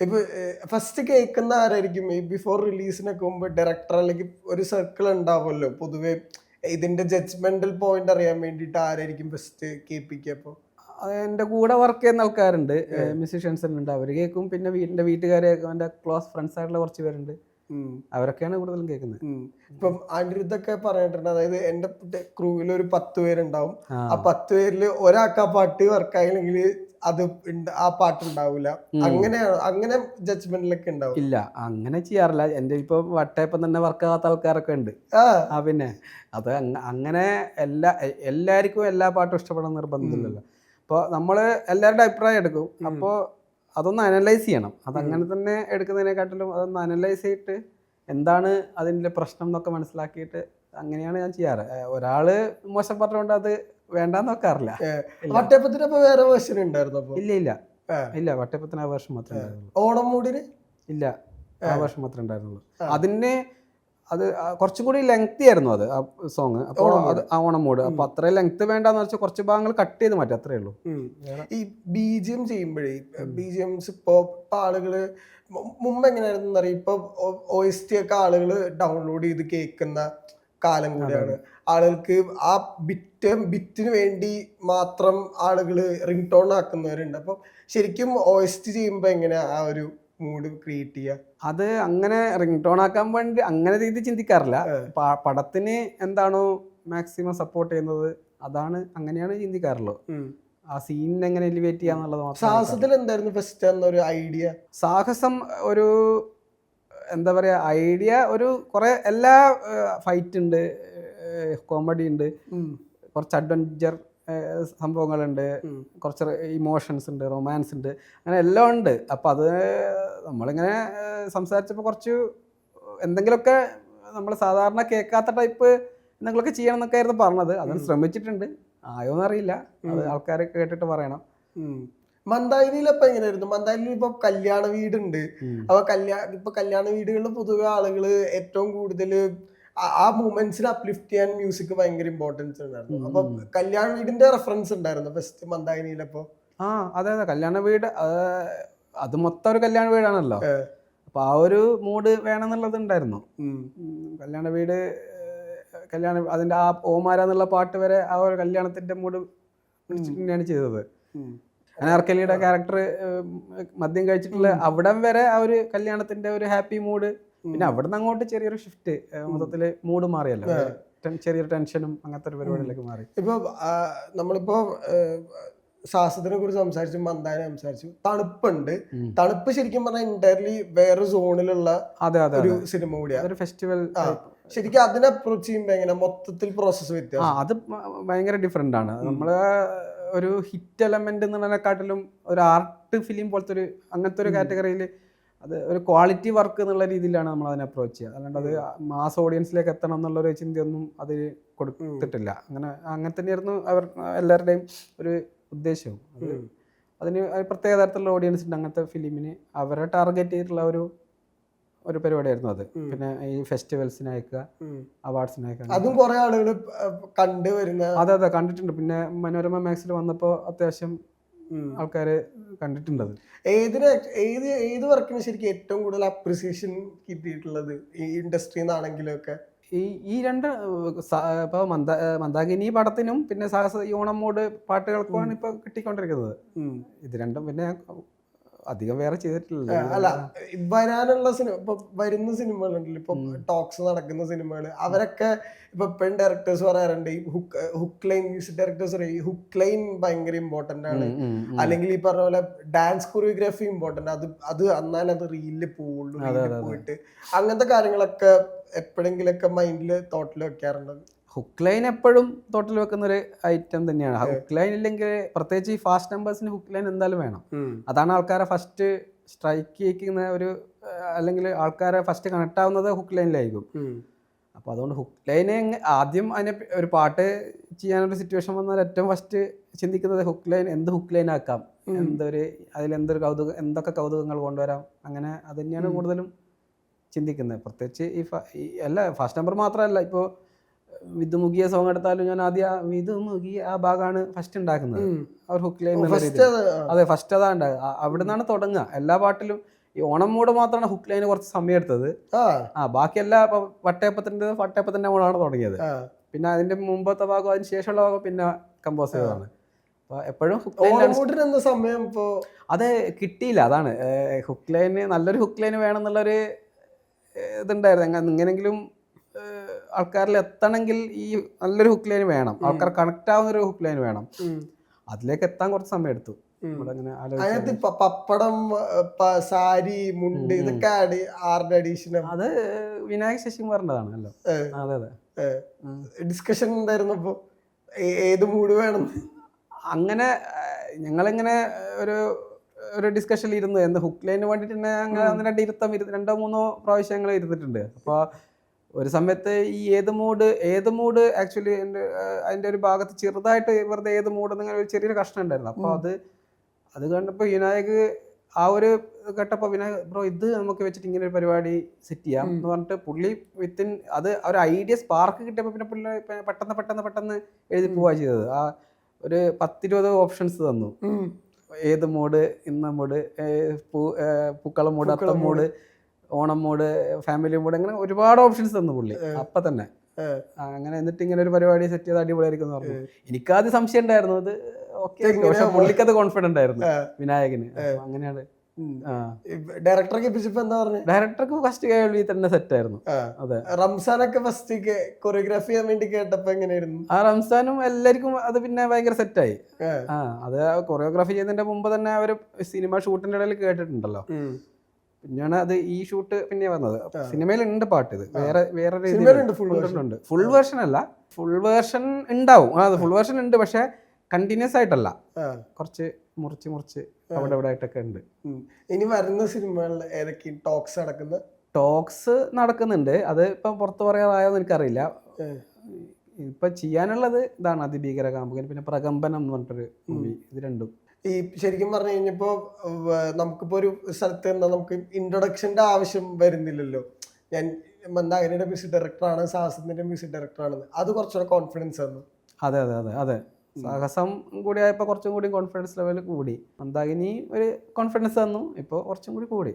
ഇപ്പൊ ഫസ്റ്റ് കേൾക്കുന്ന ആരായിരിക്കും? ബിഫോർ റിലീസിനൊക്കെ മുമ്പ് ഡയറക്ടർ അല്ലെങ്കിൽ ഒരു സർക്കിൾ ഉണ്ടാവുമല്ലോ പൊതുവെ, ഇതിന്റെ ജഡ്ജ്മെന്റൽ പോയിന്റ് അറിയാൻ വേണ്ടിട്ട് ആരായിരിക്കും ഫസ്റ്റ് കേൾപ്പിക്കുക? എൻ്റെ കൂടെ വർക്ക് ചെയ്യുന്ന ആൾക്കാരുണ്ട്, മ്യൂസീഷ്യൻസ് ഉണ്ട്, അവർ കേൾക്കും. പിന്നെ എൻ്റെ വീട്ടുകാരെ, എൻ്റെ ക്ലോസ് ഫ്രണ്ട്സ് ആയിട്ടുള്ള കുറച്ച് പേരുണ്ട്, അവരൊക്കെയാണ് കൂടുതലും കേൾക്കുന്നത്. ഇപ്പം അനിരുദ്ധൊക്കെ പറഞ്ഞിട്ടുണ്ട്, അതായത് എന്റെ ക്രൂവിൽ ഒരു 10 പേരുണ്ടാവും, ആ 10 പേരിൽ ഒരാൾക്ക് ആ പാട്ട് വർക്കായില്ലെങ്കിൽ അത് ആ പാട്ടുണ്ടാവൂല, അങ്ങനെ ജഡ്ജ്മെന്റിലൊക്കെ ഉണ്ടാവും? ഇല്ല, അങ്ങനെ ചെയ്യാറില്ല. എൻ്റെ ഇപ്പൊ വട്ടയപ്പം തന്നെ വർക്ക് ആകാത്ത ആൾക്കാരൊക്കെ ഉണ്ട്. പിന്നെ അത് അങ്ങനെ എല്ലാവർക്കും എല്ലാ പാട്ടും ഇഷ്ടപ്പെടാൻ നിർബന്ധമില്ലല്ലോ. അപ്പോൾ നമ്മൾ എല്ലാവരുടെ അഭിപ്രായം എടുക്കും. അപ്പോൾ അതൊന്ന് അനലൈസ് ചെയ്യണം. അതങ്ങനെ തന്നെ എടുക്കുന്നതിനെക്കാട്ടിലും അതൊന്ന് അനലൈസ് ചെയ്തിട്ട് എന്താണ് അതിൻ്റെ പ്രശ്നം എന്നൊക്കെ മനസ്സിലാക്കിയിട്ട് അങ്ങനെയാണ് ഞാൻ ചെയ്യാറ്. ഒരാള് മോശം പറഞ്ഞുകൊണ്ട് അത് വേണ്ടാന്ന് വെക്കാറില്ല. വട്ടയപ്പത്തിനപ്പോ വേറെ വേർഷൻ ഉണ്ടായിരുന്നു? ഇല്ല, വട്ടയപ്പത്തിന് ആ വേർഷൻ മാത്രമേ ഉണ്ടായിരുന്നുള്ളൂ. ഓണം മൂടിന് ഇല്ല, ആ വേർഷൻ മാത്രമേ ഉണ്ടായിരുന്നുള്ളൂ. അതിന് അത് കുറച്ചും കൂടി ലെങ്തി ആയിരുന്നു അത്, ആ സോങ്. അപ്പോൾ ഓണം മൂഡ്, അപ്പൊ അത്രയും ലെങ്ത് വേണ്ടാന്ന് വെച്ചാൽ കുറച്ച് ഭാഗങ്ങൾ കട്ട് ചെയ്ത് മാറ്റി, അത്രേ ഉള്ളൂ. ഈ BGM ചെയ്യുമ്പോഴേ, BGMs ഇപ്പൊ ആളുകള് മുമ്പ് എങ്ങനെയായിരുന്നു അറിയാം, ഇപ്പൊ OST ഒക്കെ ആളുകൾ ഡൗൺലോഡ് ചെയ്ത് കേൾക്കുന്ന കാലം കൂടിയാണ്. ആളുകൾക്ക് ആ ബിറ്റിന് വേണ്ടി മാത്രം ആളുകൾ റിംഗ് ടോൺ ആക്കുന്നവരുണ്ട്. അപ്പൊ ശരിക്കും OST ചെയ്യുമ്പോ എങ്ങനെയാ ആ ഒരു മൂഡ് ക്രിയേറ്റ് ചെയ്യുക? അത് അങ്ങനെ റിംഗ് ടോൺ ആക്കാൻ വേണ്ടി അങ്ങനെ രീതി ചിന്തിക്കാറില്ല. പടത്തിന് എന്താണോ മാക്സിമം സപ്പോർട്ട് ചെയ്യുന്നത് അതാണ്, അങ്ങനെയാണ് ചിന്തിക്കാറുള്ളത്. ആ സീനിനെ എങ്ങനെ എലിവേറ്റ് ചെയ്യാന്നുള്ളത് മാത്രം. സാഹസത്തിൽ എന്തായിരുന്നു ഫസ്റ്റ് എന്നൊരു ഐഡിയ? സാഹസം ഒരു എന്താ പറയുക, ഐഡിയ ഒരു കുറെ എല്ലാ ഫൈറ്റ് ഉണ്ട്, കോമഡി ഉണ്ട്, കുറച്ച് അഡ്വഞ്ചർ സംഭവങ്ങളുണ്ട്, കുറച്ച് ഇമോഷൻസ് ഉണ്ട്, റൊമാൻസ് ഉണ്ട്, അങ്ങനെ എല്ലാം ഉണ്ട്. അപ്പം അത് നമ്മളിങ്ങനെ സംസാരിച്ചപ്പോൾ കുറച്ച് എന്തെങ്കിലുമൊക്കെ നമ്മൾ സാധാരണ കേൾക്കാത്ത ടൈപ്പ് എന്തെങ്കിലുമൊക്കെ ചെയ്യണം എന്നൊക്കെ ആയിരുന്നു പറഞ്ഞത്. അതിന് ശ്രമിച്ചിട്ടുണ്ട്, ആയോന്നറിയില്ല, അത് ആൾക്കാർ കേട്ടിട്ട് പറയണം. മന്ദാകിനിയിലപ്പോ എങ്ങനെയായിരുന്നു? മന്ദാകിനിയിൽ ഇപ്പൊ കല്യാണ വീടുണ്ട്. അപ്പൊ കല്യാണ വീടുകളിൽ പൊതുവെ ആളുകള് ഏറ്റവും കൂടുതൽ ആ മൂമെന്റ്സിനെ അപ്ലിഫ്റ്റ് ചെയ്യാൻ മ്യൂസിക് ഭയങ്കര ഇമ്പോർട്ടൻസ് ഉണ്ടായിരുന്നു. അപ്പൊ കല്യാണ വീടിന്റെ റെഫറൻസ് ഉണ്ടായിരുന്നു ഫസ്റ്റ് മന്ദാകിനിയിലപ്പോ? അതെ, കല്യാണ വീട് അത് മൊത്തം ഒരു കല്യാണ വീടാണല്ലോ. അപ്പൊ ആ ഒരു മൂഡ് വേണമെന്നുള്ളത് ഉണ്ടായിരുന്നു. കല്യാണ അതിന്റെ ആ ഓമാരെന്നുള്ള പാട്ട് വരെ ആ ഒരു കല്യാണത്തിന്റെ മൂഡ് പിടിച്ചിട്ടാണ് ചെയ്തത്. അനാർക്കലിയുടെ ക്യാരക്ടർ മദ്യം കഴിച്ചിട്ടുള്ള അവിടം വരെ ആ ഒരു കല്യാണത്തിന്റെ ഒരു ഹാപ്പി മൂഡ്. പിന്നെ അവിടുന്ന് അങ്ങോട്ട് ചെറിയൊരു ഷിഫ്റ്റ്, മൊത്തത്തില് മൂഡ് മാറിയല്ലോ, ചെറിയൊരു ടെൻഷനും അങ്ങനത്തെ ഒരു പരിപാടിയിലേക്ക് മാറി. ഇപ്പൊ നമ്മളിപ്പോ സാഹസത്തിനെ കുറിച്ച് സംസാരിച്ചു, മന്ദാനെ സംസാരിച്ചു, തണുപ്പുണ്ട്. തണുപ്പ് ശരിക്കും പറഞ്ഞാൽ എൻറ്റയർലി വേറെ സോണിലുള്ള ഒരു സിനിമ കൂടിയാണ്, ഫെസ്റ്റിവൽ. ശരിക്കും അതിനെ അപ്രോച്ച് ചെയ്യുമ്പോ എങ്ങനെ മൊത്തത്തിൽ പ്രോസസ് വ്യത്യാസം? അത് ഭയങ്കര ഡിഫറെന്റ് ആണ്. നമ്മള് ഒരു ഹിറ്റ് എലമെന്റ് എന്നുള്ളതിനെക്കാട്ടിലും ഒരു ആർട്ട് ഫിലിം പോലത്തെ ഒരു അങ്ങനത്തെ ഒരു കാറ്റഗറിയിൽ അത് ഒരു ക്വാളിറ്റി വർക്ക് എന്നുള്ള രീതിയിലാണ് നമ്മൾ അതിനെ അപ്രോച്ച് ചെയ്യുക. അല്ലാണ്ട് അത് മാസ് ഓഡിയൻസിലേക്ക് എത്തണം എന്നുള്ളൊരു ചിന്തയൊന്നും അതിൽ കൊടുത്തിട്ടില്ല. അങ്ങനെ തന്നെയായിരുന്നു അവർ എല്ലാവരുടെയും ഒരു ഉദ്ദേശവും. അതിന് പ്രത്യേക തരത്തിലുള്ള ഓഡിയൻസ് ഉണ്ട് അങ്ങനത്തെ ഫിലിമിന്, അവരെ ടാർഗറ്റ് ചെയ്തിട്ടുള്ള ഒരു പരിപാടിയായിരുന്നു അത്. പിന്നെ ഈ ഫെസ്റ്റിവൽസിന് അയക്കുക, അവാർഡ്സിന് അയക്കുക, അതും കുറെ ആളുകൾ കണ്ടുവരുന്ന. അതെ, കണ്ടിട്ടുണ്ട്. പിന്നെ മനോരമ മാക്സിൽ വന്നപ്പോൾ അത്യാവശ്യം ആൾക്കാര് കണ്ടിട്ടുണ്ട്. ഏത് വർക്കിന് ശരിക്കും ഏറ്റവും കൂടുതൽ അപ്രിസിയേഷൻ കിട്ടിയിട്ടുള്ളത് ഈ ഇൻഡസ്ട്രിയിൽ നിന്നാണെങ്കിലും ഒക്കെ? ഈ രണ്ട് ഇപ്പൊ മന്ദാകിനി പടത്തിനും പിന്നെ സാഹസ ഓണം മൂഡ് പാട്ടുകൾക്കുമാണ് ഇപ്പൊ കിട്ടിക്കൊണ്ടിരിക്കുന്നത്. ഇത് രണ്ടും പിന്നെ അധികം വേറെ ചെയ്തിട്ടില്ല. അല്ല, വരാനുള്ള ഇപ്പൊ വരുന്ന സിനിമകളുണ്ടല്ലോ, ഇപ്പൊ ടോക്സ് നടക്കുന്ന സിനിമകൾ, അവരൊക്കെ ഇപ്പൊ പെൺ ഡയറക്ടേഴ്സ് പറയാറുണ്ട്, ഈ ഹുക്ക് ലൈൻ, മ്യൂസിക് ഡയറക്ടേഴ്സ് പറയും ഈ ഹുക്ക് ലൈൻ ഭയങ്കര ഇമ്പോർട്ടന്റ് ആണ്, അല്ലെങ്കിൽ ഈ പറഞ്ഞ പോലെ ഡാൻസ് കൊറിയോഗ്രാഫി ഇമ്പോർട്ടന്റ്, അത് എന്നാൽ അത് റീലില് പോവുള്ളൂ, പോയിട്ട് അങ്ങനത്തെ കാര്യങ്ങളൊക്കെ എപ്പോഴെങ്കിലൊക്കെ മൈൻഡില് തോട്ടിൽ വെക്കാറുണ്ട്? ഹുക്ക് ലൈൻ എപ്പോഴും തോട്ടിൽ വെക്കുന്ന ഒരു ഐറ്റം തന്നെയാണ്. ഹുക്ക് ലൈൻ ഇല്ലെങ്കിൽ, പ്രത്യേകിച്ച് ഈ ഫാസ്റ്റ് നമ്പേഴ്സിന് ഹുക്ക് ലൈൻ എന്തായാലും വേണം. അതാണ് ആൾക്കാരെ ഫസ്റ്റ് സ്ട്രൈക്ക് ചെയ്യിക്കുന്ന ഒരു, അല്ലെങ്കിൽ ആൾക്കാരെ ഫസ്റ്റ് കണക്ട് ആവുന്നത് ഹുക്ക് ലൈനിലായിരിക്കും. അപ്പോൾ അതുകൊണ്ട് ഹുക്ക് ലൈന് ആദ്യം അതിനെ ഒരു പാട്ട് ചെയ്യാനൊരു സിറ്റുവേഷൻ വന്നാൽ ഏറ്റവും ഫസ്റ്റ് ചിന്തിക്കുന്നത് ഹുക്ക് ലൈൻ, എന്ത് ഹുക്ക് ലൈൻ ആക്കാം, അതിലെന്തൊരു എന്തൊക്കെ കൗതുകങ്ങൾ കൊണ്ടുവരാം, അങ്ങനെ അത് തന്നെയാണ് കൂടുതലും ചിന്തിക്കുന്നത്. പ്രത്യേകിച്ച് ഈ അല്ല ഫാസ്റ്റ് നമ്പർ മാത്രമല്ല, ഇപ്പോൾ വിധുമുഖിയ സോങ് എടുത്താലും ഞാൻ ആദ്യം വിധുമുഖി ആ ഭാഗമാണ് ഫസ്റ്റ് ഉണ്ടാക്കുന്നത്, അവർ ഹുക്ക് ലൈൻ. അതെ, ഫസ്റ്റ് അതാ ഉണ്ടാകുക. അവിടെ നിന്നാണ് തുടങ്ങുക എല്ലാ പാട്ടിലും. ഈ ഓണം മൂട് മാത്രമാണ് ഹുക്ക് ലൈന് കുറച്ച് സമയം എടുത്തത്. ബാക്കി എല്ലാ വട്ടയപ്പത്തിന്റെ മൂടാണ് തുടങ്ങിയത്. പിന്നെ അതിന്റെ മുമ്പത്തെ ഭാഗം, അതിന് ശേഷമുള്ള ഭാഗം പിന്നെ കമ്പോസ് ചെയ്തതാണ്. അപ്പൊ എപ്പോഴും ഹുക്ക് ലൈൻ സമയം അത് കിട്ടിയില്ല. അതാണ് ഹുക്ക് ലൈന്, നല്ലൊരു ഹുക്ക് ലൈന് വേണം എന്നുള്ളൊരു ഇതുണ്ടായിരുന്നു. എങ്ങനെങ്കിലും ആൾക്കാരിൽ എത്തണമെങ്കിൽ ഈ നല്ലൊരു ഹുക്ക് ലൈൻ വേണം, ആൾക്കാർ കണക്ട് ആവുന്ന ഒരു ഹുക്ക് ലൈൻ വേണം. അതിലേക്ക് എത്താൻ കുറച്ച് സമയം എടുത്തു. ഇവിടെ അങ്ങനെ അതിനകത്ത് പപ്പടം, സാരി, മുണ്ട് ഇതൊക്കെ ആരുടെ അഡീഷനാ? അത് വിനായക് ശശികുമാറിൻ്റെതാണ് അല്ലോ. അതെ അതെ. ഡിസ്കഷൻ ഉണ്ടായിരുന്നപ്പോ ഏത് മൂഡ് വേണം അങ്ങനെ ഞങ്ങളിങ്ങനെ ഒരു ഡിസ്കഷനിൽ ഇരുന്ന് എന്താ ഹുക്ക് ലൈന് വേണ്ടിയിട്ട് തന്നെ അങ്ങനെ രണ്ടോ മൂന്നോ പ്രാവശ്യം ഞങ്ങൾ ഇരുന്നിട്ടുണ്ട്. അപ്പോൾ ഒരു സമയത്ത് ഈ ഏത് മൂഡ് ആക്ച്വലി അതിൻ്റെ ഒരു ഭാഗത്ത് ചെറുതായിട്ട് വെറുതെ ഏത് മൂഡ് എന്നിങ്ങനെ ഒരു ചെറിയൊരു കഷ്ണം ഉണ്ടായിരുന്നു. അപ്പോൾ അത് കണ്ടപ്പോൾ വിനായക് ആ ഒരു കേട്ടപ്പോൾ വിനായക് ബ്രോ ഇത് നമുക്ക് വെച്ചിട്ട് ഇങ്ങനെ ഒരു പരിപാടി സെറ്റ് ചെയ്യാം എന്ന് പറഞ്ഞിട്ട് പുള്ളി വിത്തിൻ അത് ഒരു ഐഡിയ സ്പാർക്ക് കിട്ടിയപ്പോൾ പിന്നെ പുള്ളി പെട്ടെന്ന് എഴുതി പോവുക ചെയ്തത്. ആ ഒരു 10-20 ഓപ്ഷൻസ് തന്നു. ഏത് മൂഡ്, ഇന്ന മൂഡ്, പൂക്കളം mood, Atham mood, Onam mood, family mood, അങ്ങനെ ഒരുപാട് ഓപ്ഷൻസ് തന്നു പുള്ളി അപ്പം തന്നെ. അങ്ങനെ എന്നിട്ട് ഇങ്ങനെ ഒരു പരിപാടി സെറ്റ് ചെയ്ത് അടിപൊളിയായിരിക്കും എന്ന് പറഞ്ഞു. എനിക്കാദ്യം സംശയം ഉണ്ടായിരുന്നു അത് ഓക്കെ, പക്ഷെ പുള്ളിക്കത് കോൺഫിഡന്റ് ആയിരുന്നു വിനായകന്. അങ്ങനെയാണ്. ഡയറക്ടർക്ക് ഫസ്റ്റ് കേൾവി തന്നെ സെറ്റ് ആയിരുന്നു. അതെ. റംസാനൊക്കെ ഫസ്റ്റ് കൊറിയോഗ്രാഫി ചെയ്യാൻ വേണ്ടി കേട്ടപ്പോ എങ്ങനെയായിരുന്നു? ആ റംസാനും എല്ലാവർക്കും അത് പിന്നെ ഭയങ്കര സെറ്റായി. അത് കൊറിയോഗ്രാഫി ചെയ്യുന്നതിന്റെ മുമ്പ് തന്നെ അവര് സിനിമ ഷൂട്ടിന്റെ ഇടയിൽ കേട്ടിട്ടുണ്ടല്ലോ. പിന്നെയാണ് അത് ഈ ഷൂട്ട് പിന്നെ വന്നത്. സിനിമയിലുണ്ട് പാട്ട്, ഇത് വേറെ രീതിയിലുണ്ട്. ഫുൾ വേർഷൻ അല്ല, ഫുൾ വേർഷൻ ഉണ്ടാവും. അത് ഫുൾ വേർഷൻ ഉണ്ട്, പക്ഷെ കണ്ടിന്യൂസ് ആയിട്ടല്ല, കുറച്ച് മുറിച്ച് അവിടെ ഇവിടെ ആയിട്ടൊക്കെ ഉണ്ട്. ഇനി വരുന്ന സിനിമകളിൽ ഏതൊക്കെ ടോക്സ് നടക്കുന്നുണ്ട്. അത് ഇപ്പം പുറത്ത് പറയാറായോന്ന് എനിക്കറിയില്ല. ഇപ്പൊ ചെയ്യാനുള്ളത് ഇതാണ് അതിഭീകര കാമുകൻ, പിന്നെ പ്രകമ്പനം എന്ന് പറഞ്ഞിട്ടൊരു മൂവി. ഇത് രണ്ടും ഈ ശരിക്കും പറഞ്ഞു കഴിഞ്ഞപ്പോ നമുക്കിപ്പോ ഒരു സ്ഥലത്ത് നിന്നാ നമുക്ക് ഇൻട്രൊഡക്ഷന്റെ ആവശ്യം വരുന്നില്ലല്ലോ. ഞാൻ മന്ദാകിനിയുടെ മ്യൂസിക് ഡയറക്ടറാണ്, സാഹസത്തിന്റെ മ്യൂസിക് ഡയറക്ടറാണെന്ന്, അത് കുറച്ചുകൂടെ കോൺഫിഡൻസ് തന്നു. അതെ അതെ അതെ അതെ. സാഹസം കൂടി ആയപ്പോൾ കുറച്ചും കൂടി കോൺഫിഡൻസ് ലെവൽ കൂടി. മന്ദാകിനി ഒരു കോൺഫിഡൻസ് തന്നു, ഇപ്പോൾ കുറച്ചും കൂടി കൂടി.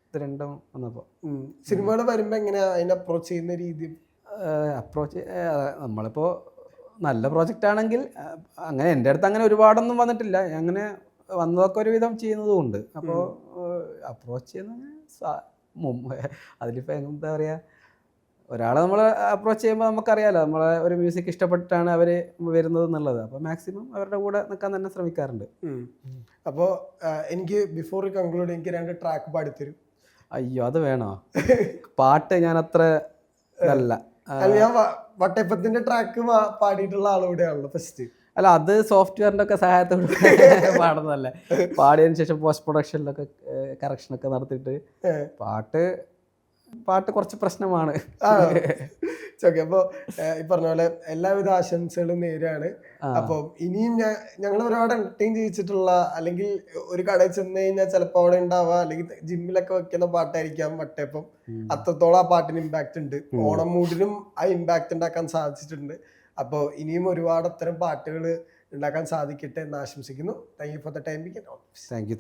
ഇത് രണ്ടും വന്നപ്പോൾ സിനിമകൾ വരുമ്പോൾ എങ്ങനെയാ അതിനെ അപ്രോച്ച് ചെയ്യുന്ന രീതി? നമ്മളിപ്പോൾ നല്ല പ്രോജക്റ്റ് ആണെങ്കിൽ അങ്ങനെ എൻ്റെ അടുത്ത് അങ്ങനെ ഒരുപാടൊന്നും വന്നിട്ടില്ല. അങ്ങനെ വന്നതൊക്കെ ഒരുവിധം ചെയ്യുന്നതും ഉണ്ട്. അപ്പോൾ അപ്രോച്ച് ചെയ്യുന്ന അതിലിപ്പോൾ എന്താ പറയുക, ഒരാളെ നമ്മൾ അപ്രോച്ച് ചെയ്യുമ്പോൾ നമുക്കറിയാലോ നമ്മളെ ഒരു മ്യൂസിക് ഇഷ്ടപ്പെട്ടിട്ടാണ് അവർ വരുന്നത് എന്നുള്ളത്. അപ്പോൾ മാക്സിമം അവരുടെ കൂടെ നിൽക്കാൻ തന്നെ ശ്രമിക്കാറുണ്ട്. അപ്പോൾ എനിക്ക് ബിഫോർ കൺക്ലൂഡ് എനിക്ക് 2 ട്രാക്ക് പാടിത്തരും. അയ്യോ അത് വേണോ? പാട്ട് ഞാൻ അത്ര ഇതല്ല. ഞാൻ വട്ടയപ്പത്തിന്റെ ട്രാക്ക് പാടിയിട്ടുള്ള ആളോടെയാണല്ലോ ഫസ്റ്റ്. അല്ല, അത് സോഫ്റ്റ്വെയറിന്റെ ഒക്കെ സഹായത്തോട് പാടുന്നതല്ലേ. പാടിയതിനു ശേഷം പോസ്റ്റ് പ്രൊഡക്ഷനിലൊക്കെ കറക്ഷനൊക്കെ നടത്തിയിട്ട് പാട്ട് കുറച്ച് പ്രശ്നമാണ്. ഓക്കെ. അപ്പോൾ ഈ പറഞ്ഞ പോലെ എല്ലാവിധ ആശംസകളും നേരാണ്. അപ്പോൾ ഇനിയും ഞങ്ങൾ ഒരുപാട് എന്റർടൈൻ ചെയ്യിച്ചിട്ടുള്ള, അല്ലെങ്കിൽ ഒരു കടയിൽ ചെന്ന് കഴിഞ്ഞാൽ ചിലപ്പോൾ അവിടെ ഉണ്ടാവുക, അല്ലെങ്കിൽ ജിമ്മിലൊക്കെ വെക്കുന്ന പാട്ടായിരിക്കാം വട്ടയപ്പം. അത്രത്തോളം ആ പാട്ടിന് ഇമ്പാക്റ്റ് ഉണ്ട്. ഓണം മൂഡിനും ആ ഇമ്പാക്റ്റ് ഉണ്ടാക്കാൻ സാധിച്ചിട്ടുണ്ട്. അപ്പോൾ ഇനിയും ഒരുപാട് അത്തരം പാട്ടുകൾ ഉണ്ടാക്കാൻ സാധിക്കട്ടെ എന്ന് ആശംസിക്കുന്നു. Thank you for the time. Thank you.